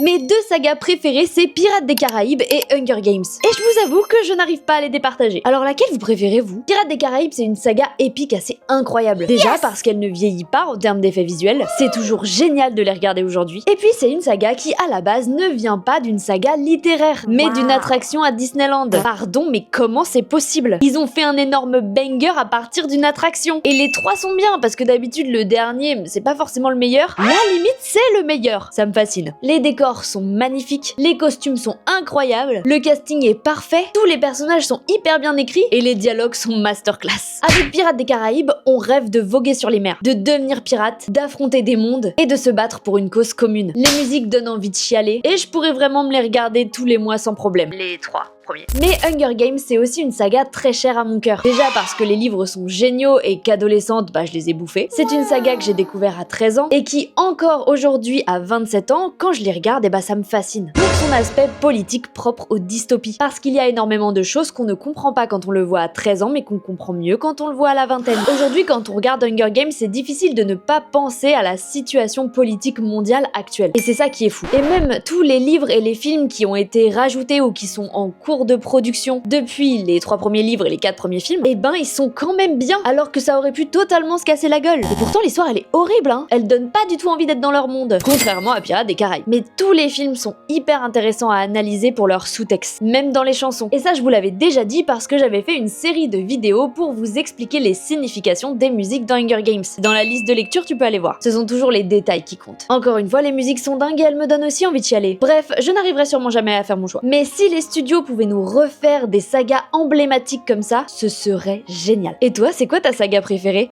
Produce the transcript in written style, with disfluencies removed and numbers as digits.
Mes deux sagas préférées, c'est Pirates des Caraïbes et Hunger Games. Et je vous avoue que je n'arrive pas à les départager. Alors laquelle vous préférez, vous? Pirates des Caraïbes, c'est une saga épique assez incroyable. Déjà parce qu'elle ne vieillit pas en termes d'effets visuels, c'est toujours génial de les regarder aujourd'hui. Et puis c'est une saga qui, à la base, ne vient pas d'une saga littéraire, mais d'une attraction à Disneyland. Pardon, mais comment c'est possible? Ils ont fait un énorme banger à partir d'une attraction. Et les trois sont bien, parce que d'habitude, le dernier, c'est pas forcément le meilleur. La limite, c'est le meilleur. Ça me fascine. Les décors sont magnifiques, les costumes sont incroyables, le casting est parfait, tous les personnages sont hyper bien écrits et les dialogues sont masterclass. Avec Pirates des Caraïbes, on rêve de voguer sur les mers, de devenir pirate, d'affronter des mondes et de se battre pour une cause commune. Les musiques donnent envie de chialer et je pourrais vraiment me les regarder tous les mois sans problème. Les trois premiers. Mais Hunger Games, c'est aussi une saga très chère à mon cœur. Déjà parce que les livres sont géniaux et qu'adolescente, je les ai bouffés. C'est une saga que j'ai découvert à 13 ans et qui, encore aujourd'hui à 27 ans, quand je les regarde, ça me fascine. Pour son aspect politique propre aux dystopies. Parce qu'il y a énormément de choses qu'on ne comprend pas quand on le voit à 13 ans, mais qu'on comprend mieux quand on le voit à la vingtaine. Aujourd'hui, quand on regarde Hunger Games, c'est difficile de ne pas penser à la situation politique mondiale actuelle. Et c'est ça qui est fou. Et même tous les livres et les films qui ont été rajoutés ou qui sont en cours de production depuis les 3 premiers livres et les 4 premiers films, ils sont quand même bien, alors que ça aurait pu totalement se casser la gueule. Et pourtant l'histoire elle est horrible, hein. Elle donne pas du tout envie d'être dans leur monde, contrairement à Pirates des Caraïbes. Mais tous les films sont hyper intéressants à analyser pour leur sous-texte, même dans les chansons. Et ça je vous l'avais déjà dit parce que j'avais fait une série de vidéos pour vous expliquer les significations des musiques dans Hunger Games. Dans la liste de lecture tu peux aller voir. Ce sont toujours les détails qui comptent. Encore une fois, les musiques sont dingues et elles me donnent aussi envie de chialer. Bref, je n'arriverai sûrement jamais à faire mon choix. Mais si les studios pouvaient nous refaire des sagas emblématiques comme ça, ce serait génial. Et toi, c'est quoi ta saga préférée?